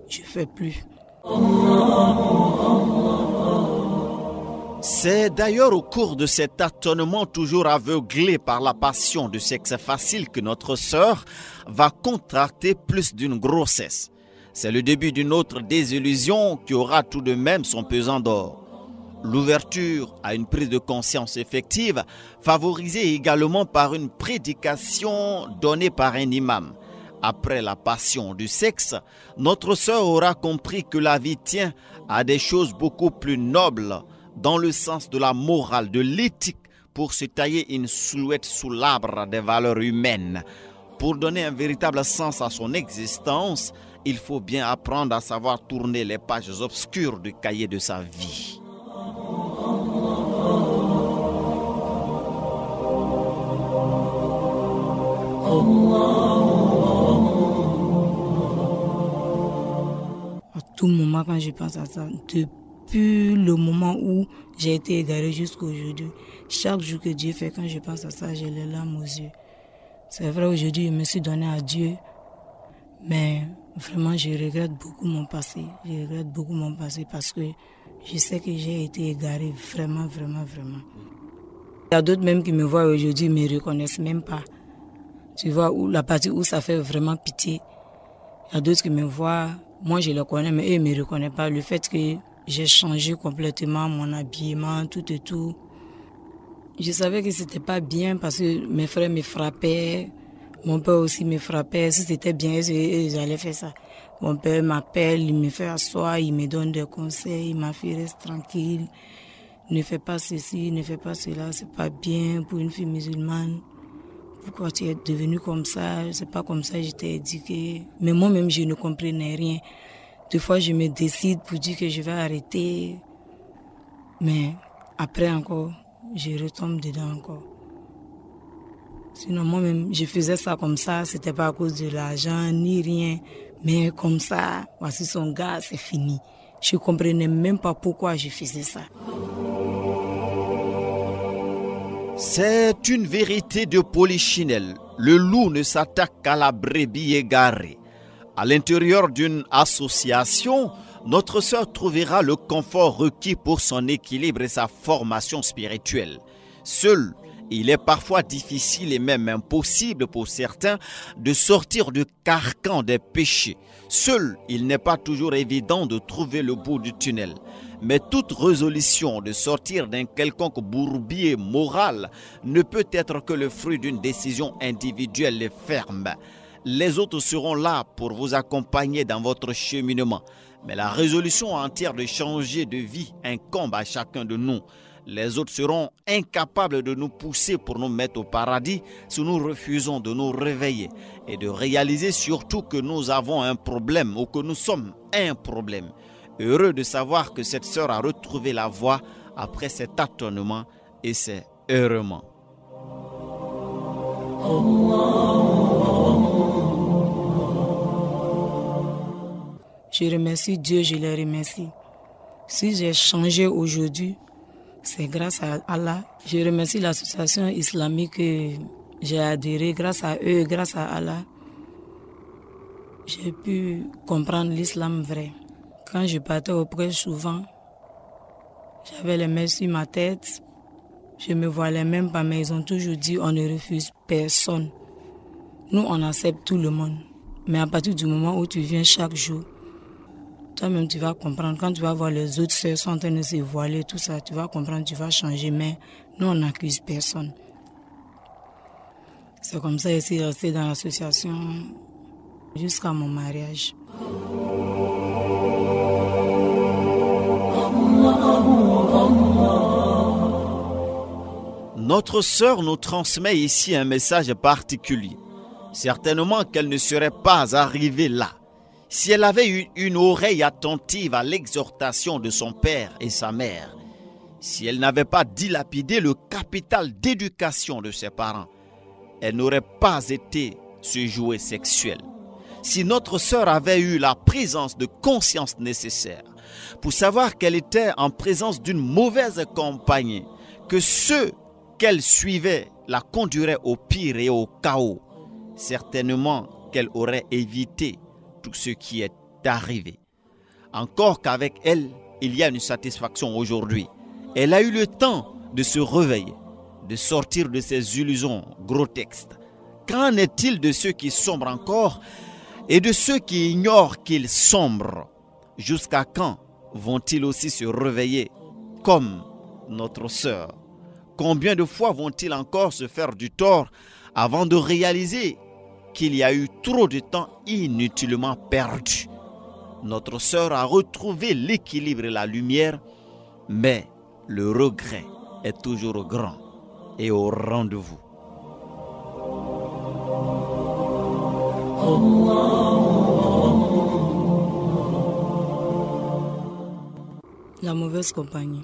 Je ne fais plus. C'est d'ailleurs au cours de cet tâtonnement toujours aveuglé par la passion du sexe facile que notre sœur va contracter plus d'une grossesse. C'est le début d'une autre désillusion qui aura tout de même son pesant d'or. L'ouverture à une prise de conscience effective, favorisée également par une prédication donnée par un imam. Après la passion du sexe, notre sœur aura compris que la vie tient à des choses beaucoup plus nobles, dans le sens de la morale, de l'éthique, pour se tailler une silhouette sous l'arbre des valeurs humaines. Pour donner un véritable sens à son existence, il faut bien apprendre à savoir tourner les pages obscures du cahier de sa vie. À tout moment, quand je pense à ça, depuis le moment où j'ai été égarée jusqu'à aujourd'hui, chaque jour que Dieu fait, quand je pense à ça, j'ai les larmes aux yeux. C'est vrai, aujourd'hui, je me suis donné à Dieu, mais vraiment, je regrette beaucoup mon passé. Je regrette beaucoup mon passé parce que je sais que j'ai été égarée vraiment, vraiment, vraiment. Il y a d'autres même qui me voient aujourd'hui, ne me reconnaissent même pas. Tu vois, la partie où ça fait vraiment pitié. Il y a d'autres qui me voient, moi je les connais, mais eux ne me reconnaissent pas. Le fait que j'ai changé complètement mon habillement, tout et tout. Je savais que c'était pas bien parce que mes frères me frappaient, mon père aussi me frappait. Si c'était bien, ils allaient faire ça. Mon père m'appelle, il me fait asseoir, il me donne des conseils, il m'a fait rester tranquille. Ne fais pas ceci, ne fais pas cela, c'est pas bien pour une fille musulmane. Pourquoi tu es devenue comme ça? C'est pas comme ça que je t'ai éduquée. Mais moi-même, je ne comprenais rien. Des fois, je me décide pour dire que je vais arrêter. Mais après encore, je retombe dedans encore. Sinon, moi-même, je faisais ça comme ça. C'était pas à cause de l'argent, ni rien. Mais comme ça, voici son gars, c'est fini. Je comprenais même pas pourquoi je faisais ça. C'est une vérité de Polichinelle. Le loup ne s'attaque qu'à la brebis égarée. À l'intérieur d'une association, notre sœur trouvera le confort requis pour son équilibre et sa formation spirituelle. Seul, il est parfois difficile et même impossible pour certains de sortir du carcan des péchés. Seul, il n'est pas toujours évident de trouver le bout du tunnel. Mais toute résolution de sortir d'un quelconque bourbier moral ne peut être que le fruit d'une décision individuelle et ferme. Les autres seront là pour vous accompagner dans votre cheminement. Mais la résolution entière de changer de vie incombe à chacun de nous. Les autres seront incapables de nous pousser pour nous mettre au paradis si nous refusons de nous réveiller et de réaliser surtout que nous avons un problème ou que nous sommes un problème. Heureux de savoir que cette sœur a retrouvé la voie après cet tâtonnement et c'est heureusement. Je remercie Dieu, je le remercie. Si j'ai changé aujourd'hui, c'est grâce à Allah. Je remercie l'association islamique que j'ai adhéré. Grâce à eux, grâce à Allah, j'ai pu comprendre l'islam vrai. Quand je partais au prêche souvent, j'avais les mains sur ma tête. Je me voyais même pas, mais ils ont toujours dit on ne refuse personne. Nous, on accepte tout le monde. Mais à partir du moment où tu viens chaque jour, toi-même, tu vas comprendre. Quand tu vas voir les autres sœurs sont en train de se voiler, tout ça, tu vas comprendre, tu vas changer. Mais nous, on n'accuse personne. C'est comme ça que je suis restée dans l'association jusqu'à mon mariage. Notre sœur nous transmet ici un message particulier. Certainement qu'elle ne serait pas arrivée là si elle avait eu une oreille attentive à l'exhortation de son père et sa mère, si elle n'avait pas dilapidé le capital d'éducation de ses parents, elle n'aurait pas été ce jouet sexuel. Si notre sœur avait eu la présence de conscience nécessaire pour savoir qu'elle était en présence d'une mauvaise compagnie, que ceux qu'elle suivait la conduiraient au pire et au chaos, certainement qu'elle aurait évité tout ce qui est arrivé. Encore qu'avec elle, il y a une satisfaction aujourd'hui. Elle a eu le temps de se réveiller, de sortir de ses illusions grotesques. Qu'en est-il de ceux qui sombrent encore et de ceux qui ignorent qu'ils sombrent? Jusqu'à quand vont-ils aussi se réveiller comme notre sœur? Combien de fois vont-ils encore se faire du tort avant de réaliser qu'il y a eu trop de temps inutilement perdu? Notre sœur a retrouvé l'équilibre et la lumière, mais le regret est toujours grand et au rendez-vous. La mauvaise compagnie.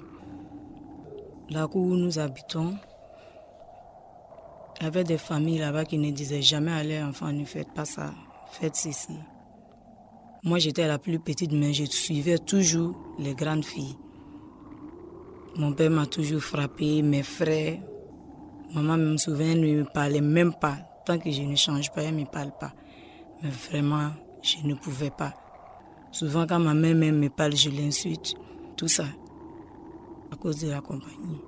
Là où nous habitons, il y avait des familles là-bas qui ne disaient jamais à leurs enfants, ne faites pas ça, faites ceci. Moi, j'étais la plus petite, mais je suivais toujours les grandes filles. Mon père m'a toujours frappé, mes frères. Maman me souvient, ne me parlait même pas. Tant que je ne change pas, elle ne me parle pas. Mais vraiment, je ne pouvais pas. Souvent, quand ma mère même me parle, je l'insulte. Tout ça, à cause de la compagnie.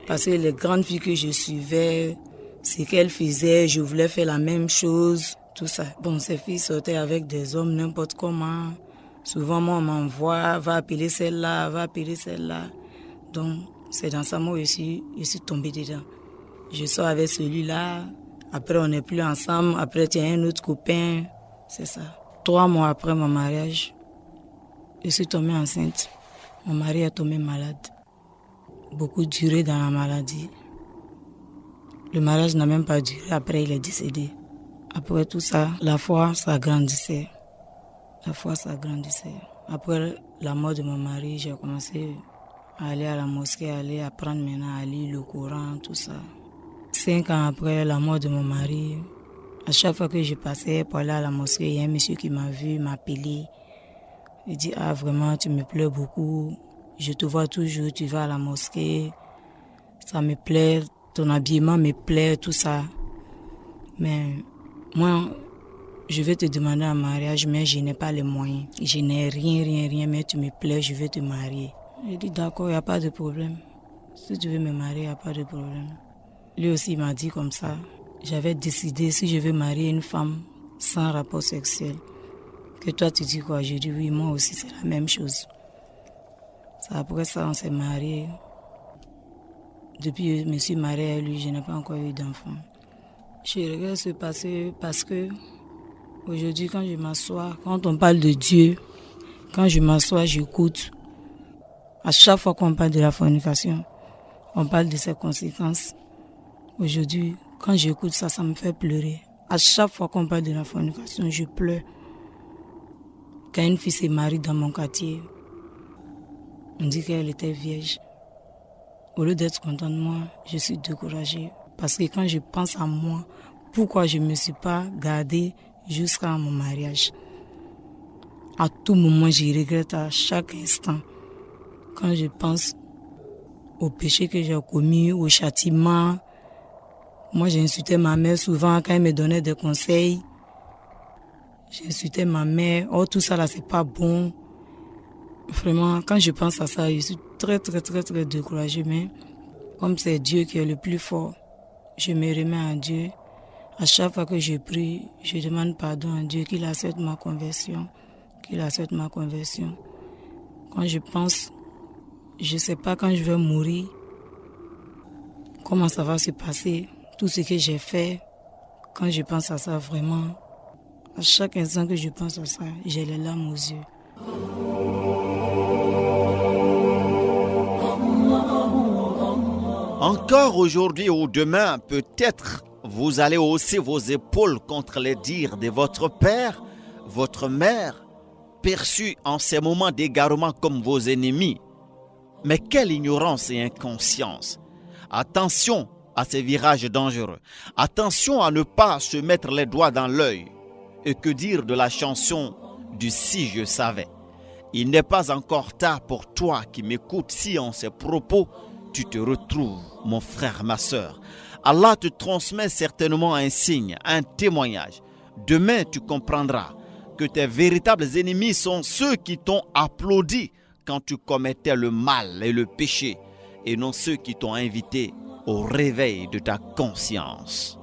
Parce que les grandes filles que je suivais, ce qu'elles faisaient, je voulais faire la même chose, tout ça. Bon, ces filles sortaient avec des hommes n'importe comment. Souvent, moi, on m'envoie, va appeler celle-là, va appeler celle-là. Donc, c'est dans ça, moi, je suis tombée dedans. Je sors avec celui-là, après, on n'est plus ensemble, après, tu as un autre copain, c'est ça. 3 mois après mon mariage, je suis tombée enceinte. Mon mari est tombé malade. Beaucoup duré dans la maladie. Le mariage n'a même pas duré. Après, il est décédé. Après tout ça, la foi, ça grandissait. La foi, ça grandissait. Après la mort de mon mari, j'ai commencé à aller à la mosquée, à aller apprendre maintenant à lire le Coran, tout ça. 5 ans après la mort de mon mari, à chaque fois que je passais pour aller à la mosquée, il y a un monsieur qui m'a vu, m'a appelé. Il dit, ah vraiment, tu me plais beaucoup. Je te vois toujours, tu vas à la mosquée. Ça me plaît, ton habillement me plaît, tout ça. Mais moi, je vais te demander un mariage, mais je n'ai pas les moyens. Je n'ai rien, mais tu me plais, je vais te marier. J'ai dit, d'accord, il n'y a pas de problème. Si tu veux me marier, il n'y a pas de problème. Lui aussi, il m'a dit comme ça. J'avais décidé, si je veux marier une femme sans rapport sexuel, que toi, tu dis quoi? Je dis oui, moi aussi, c'est la même chose. Après ça, on s'est mariés. Depuis que je me suis mariée à lui, je n'ai pas encore eu d'enfant. Je regrette ce passé parce que aujourd'hui, quand je m'assois, quand on parle de Dieu, quand je m'assois, j'écoute. À chaque fois qu'on parle de la fornication, On parle de ses conséquences. Aujourd'hui, quand j'écoute ça, ça me fait pleurer. À chaque fois qu'on parle de la fornication, je pleure. Quand une fille se marie dans mon quartier, on dit qu'elle était vierge. Au lieu d'être contente de moi, je suis découragée. Parce que quand je pense à moi, pourquoi je ne me suis pas gardée jusqu'à mon mariage? À tout moment, je regrette à chaque instant. Quand je pense au péché que j'ai commis, au châtiment. Moi, j'insultais ma mère souvent quand elle me donnait des conseils. J'insultais ma mère. Oh, tout ça là, c'est pas bon. Vraiment, quand je pense à ça, je suis très découragée. Mais comme c'est Dieu qui est le plus fort, je me remets à Dieu. À chaque fois que je prie, je demande pardon à Dieu qu'il accepte ma conversion. Qu'il accepte ma conversion. Quand je pense, je ne sais pas quand je vais mourir, comment ça va se passer. Tout ce que j'ai fait, quand je pense à ça, vraiment, à chaque instant que je pense à ça, j'ai les larmes aux yeux. Encore aujourd'hui ou demain, peut-être vous allez hausser vos épaules contre les dires de votre père, votre mère, perçus en ces moments d'égarement comme vos ennemis. Mais quelle ignorance et inconscience! Attention à ces virages dangereux. Attention à ne pas se mettre les doigts dans l'œil. Et que dire de la chanson du Si je savais? Il n'est pas encore tard pour toi qui m'écoutes si en ces propos tu te retrouves, mon frère, ma sœur. Allah te transmet certainement un signe, un témoignage. Demain, tu comprendras que tes véritables ennemis sont ceux qui t'ont applaudi quand tu commettais le mal et le péché, et non ceux qui t'ont invité au réveil de ta conscience.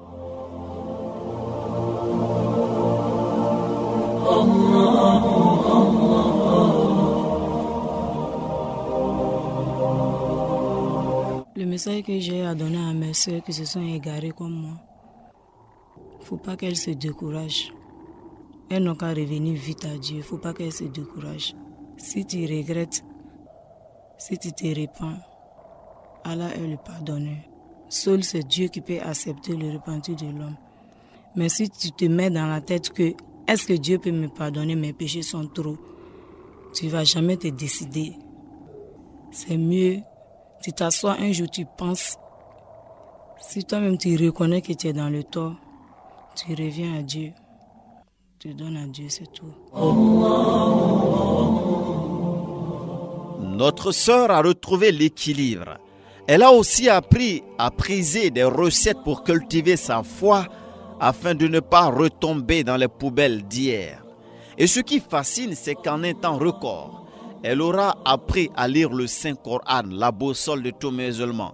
Le message que j'ai à donner à mes soeurs qui se sont égarées comme moi, il ne faut pas qu'elles se découragent. Elles n'ont qu'à revenir vite à Dieu. Il ne faut pas qu'elles se découragent. Si tu regrettes, si tu te répands, Allah est le pardonneur. Seul c'est Dieu qui peut accepter le repentir de l'homme. Mais si tu te mets dans la tête que est-ce que Dieu peut me pardonner, mes péchés sont trop, tu ne vas jamais te décider. C'est mieux, tu t'assois un jour, tu penses. Si toi-même tu reconnais que tu es dans le tort, tu reviens à Dieu. Tu donnes à Dieu, c'est tout. Notre sœur a retrouvé l'équilibre. Elle a aussi appris à priser des recettes pour cultiver sa foi afin de ne pas retomber dans les poubelles d'hier. Et ce qui fascine, c'est qu'en un temps record, elle aura appris à lire le Saint-Coran, la boussole de tout musulman.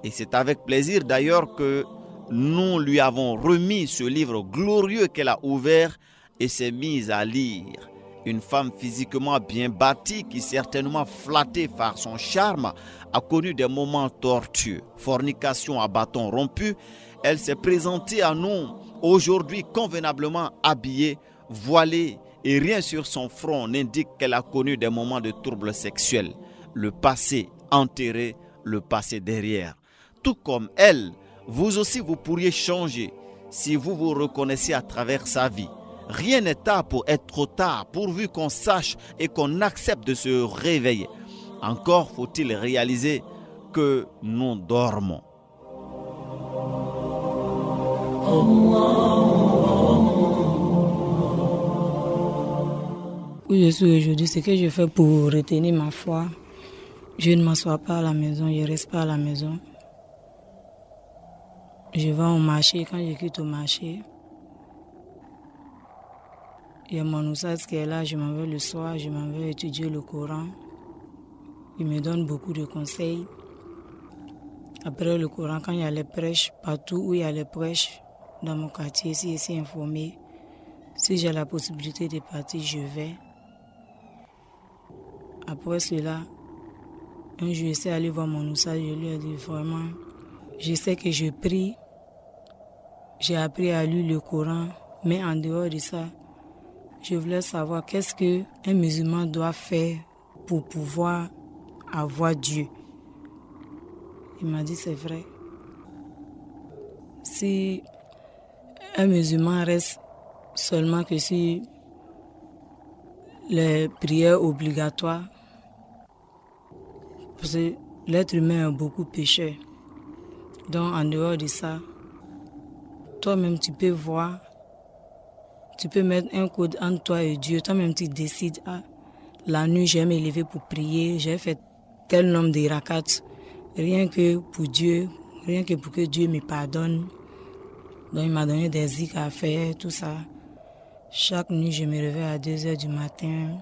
Et c'est avec plaisir d'ailleurs que nous lui avons remis ce livre glorieux qu'elle a ouvert et s'est mise à lire. Une femme physiquement bien bâtie qui certainement flattée par son charme a connu des moments tortueux, fornication à bâton rompu. Elle s'est présentée à nous aujourd'hui convenablement habillée, voilée et rien sur son front n'indique qu'elle a connu des moments de troubles sexuels. Le passé enterré, le passé derrière. Tout comme elle, vous aussi vous pourriez changer si vous vous reconnaissez à travers sa vie. Rien n'est tard pour être trop tard, pourvu qu'on sache et qu'on accepte de se réveiller. Encore faut-il réaliser que nous dormons. Où je suis aujourd'hui, ce que je fais pour retenir ma foi, je ne m'assois pas à la maison, je ne reste pas à la maison. Je vais au marché, quand je quitte au marché, il y a mon oustaz qui est là, je m'en vais le soir, je m'en vais étudier le Coran. Il me donne beaucoup de conseils. Après le Coran, quand il y a les prêches, partout où il y a les prêches, dans mon quartier, si je suis informé, si j'ai la possibilité de partir, je vais. Après cela, un jour, je suis allé voir mon oustaz, je lui ai dit vraiment, je sais que je prie, j'ai appris à lire le Coran, mais en dehors de ça, je voulais savoir qu'est-ce qu'un musulman doit faire pour pouvoir avoir Dieu. Il m'a dit c'est vrai. Si un musulman reste seulement que sur les prières obligatoires, parce que l'être humain est beaucoup pécheur. Donc en dehors de ça, toi-même tu peux voir, tu peux mettre un code entre toi et Dieu. Toi-même tu décides, la nuit je vais me lever pour prier, j'ai fait tel nombre de rakats, rien que pour Dieu, rien que pour que Dieu me pardonne. Donc il m'a donné des zikrs à faire, tout ça. Chaque nuit je me réveille à 2h du matin.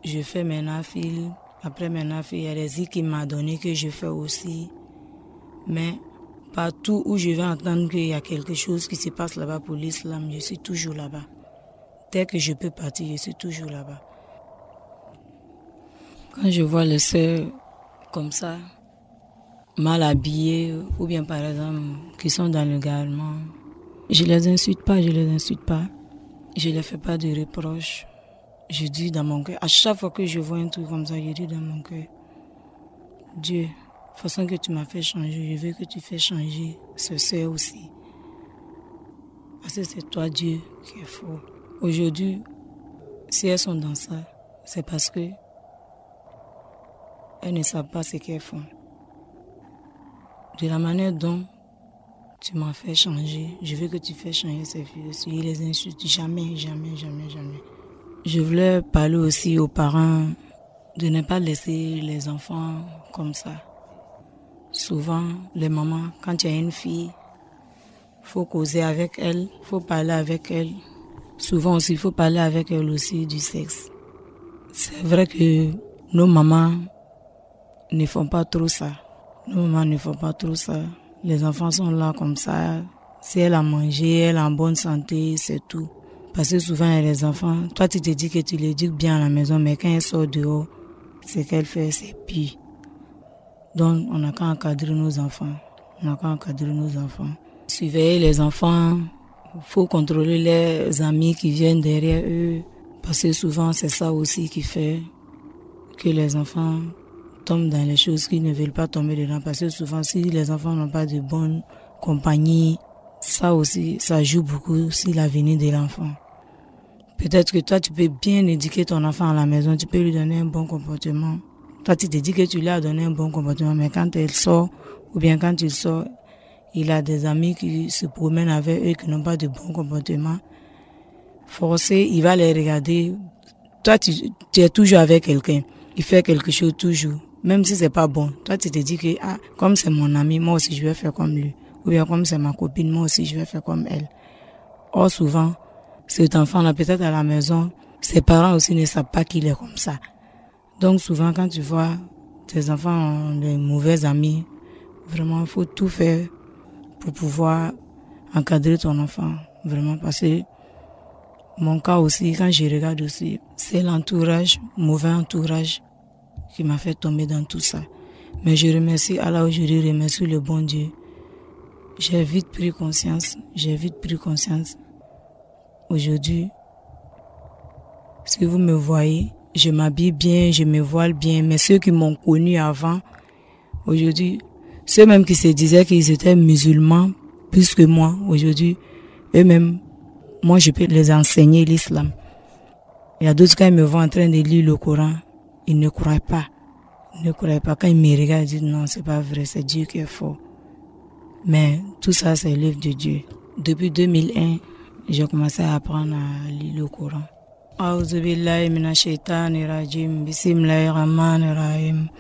Je fais mes nafils. Après mes nafils, il y a des zikrs qu'il m'a donné que je fais aussi. Mais partout où je vais entendre qu'il y a quelque chose qui se passe là-bas pour l'islam, je suis toujours là-bas. Dès que je peux partir, je suis toujours là-bas. Quand je vois les sœurs comme ça, mal habillées, ou bien par exemple, qui sont dans le garement, je les insulte pas, je les fais pas de reproches. Je dis dans mon cœur, à chaque fois que je vois un truc comme ça, je dis dans mon cœur, Dieu, la façon que tu m'as fait changer, je veux que tu fasses changer ce sœur aussi. Parce que c'est toi, Dieu, qui est fort. Aujourd'hui, si elles sont dans ça, c'est parce que elles ne savent pas ce qu'elles font. De la manière dont tu m'as fait changer, je veux que tu fasses changer ces filles aussi. Je les insulte jamais, jamais, jamais, jamais. Je voulais parler aussi aux parents de ne pas laisser les enfants comme ça. Souvent, les mamans, quand il y a une fille, il faut causer avec elle, il faut parler avec elle. Souvent aussi, il faut parler avec elle aussi du sexe. C'est vrai que nos mamans ne font pas trop ça. Nos mamans ne font pas trop ça. Les enfants sont là comme ça. Si elle a mangé, elle est en bonne santé, c'est tout. Parce que souvent, il y a les enfants, toi tu te dis que tu l'éduques bien à la maison, mais quand elle sort dehors, ce qu'elle fait, c'est pire. Donc, on n'a qu'à encadrer nos enfants. Surveiller les enfants, il faut contrôler les amis qui viennent derrière eux. Parce que souvent, c'est ça aussi qui fait que les enfants tombent dans les choses qu'ils ne veulent pas tomber dedans. Parce que souvent, si les enfants n'ont pas de bonne compagnie, ça aussi, ça joue beaucoup sur l'avenir de l'enfant. Peut-être que toi, tu peux bien éduquer ton enfant à la maison, tu peux lui donner un bon comportement. Toi, tu te dis que tu lui as donné un bon comportement, mais quand elle sort, ou bien quand il sort, il a des amis qui se promènent avec eux, qui n'ont pas de bon comportement. Forcé, il va les regarder. Toi, tu es toujours avec quelqu'un. Il fait quelque chose toujours, même si c'est pas bon. Toi, tu te dis que, comme c'est mon ami, moi aussi, je vais faire comme lui. Ou bien comme c'est ma copine, moi aussi je vais faire comme elle. Or souvent, cet enfant-là, peut-être à la maison, ses parents aussi ne savent pas qu'il est comme ça. Donc souvent, quand tu vois tes enfants ont de mauvais amis, vraiment, il faut tout faire pour pouvoir encadrer ton enfant. Vraiment, parce que mon cas aussi, quand je regarde aussi, c'est l'entourage, mauvais entourage, qui m'a fait tomber dans tout ça. Mais je remercie Allah aujourd'hui, je remercie le bon Dieu. J'ai vite pris conscience. Aujourd'hui, si vous me voyez, je m'habille bien, je me voile bien. Mais ceux qui m'ont connu avant, aujourd'hui, ceux même qui se disaient qu'ils étaient musulmans, plus que moi, aujourd'hui, eux-mêmes, moi je peux les enseigner l'islam. Il y a d'autres, quand ils me voient en train de lire le Coran, ils ne croient pas. Quand ils me regardent, ils disent non, c'est pas vrai, c'est Dieu qui est fort. Mais tout ça, c'est l'œuvre de Dieu. Depuis 2001, j'ai commencé à apprendre à lire le Coran. A'udhu billahi minash shaitani rajim. Bismillahir rahmanir rahim.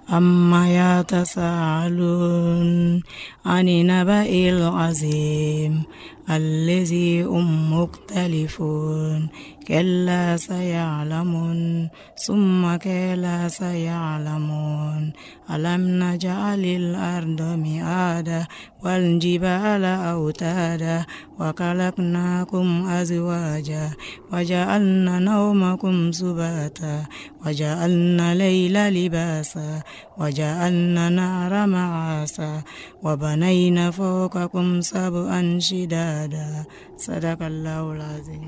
Amma yatasaalun ani naba'il azim. Allazi mukhtalifun. Kalla saya'lamun. Summa kalla saya'lamun. Alam naj'alil arda mi'ada wal jibala awtada wa khalaqnakum azwaja wa ja'alna nawmakum subata wa ja'alna layla libasa wa ja'alna nahara ma'asa wa banayna fawqakum sab'an shidada. Sadaqallahul azim.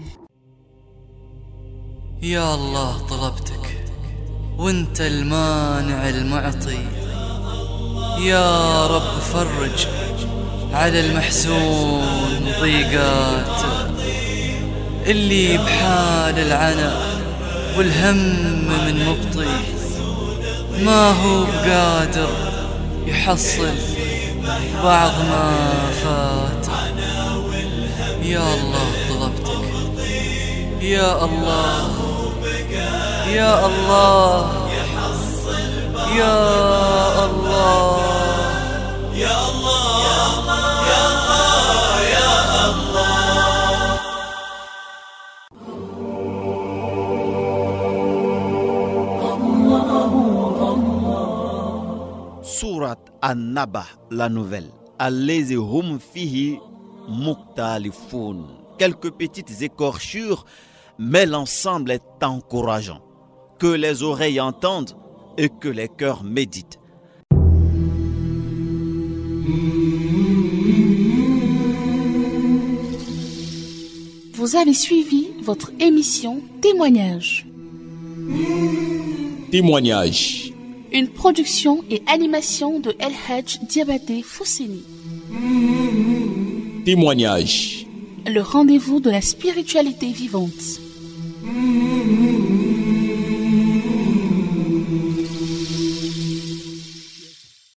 يا الله طلبتك وانت المانع المعطي يا رب فرج على المحزون ضيقاته، اللي بحال العنا والهم من مبطي، ما هو بقادر يحصل بعض ما فات. يا الله طلبتك، يا الله يا الله يا الله يا الله يا الله يا الله. Surat An-Naba, la nouvelle. Allez hum fihi muktalifoun. Quelques petites écorchures, mais l'ensemble est encourageant. Que les oreilles entendent et que les cœurs méditent. Vous avez suivi votre émission Témoignage. Témoignage. Une production et animation de El Hadj Diabaté Fousseni. Témoignage. Le rendez-vous de la spiritualité vivante.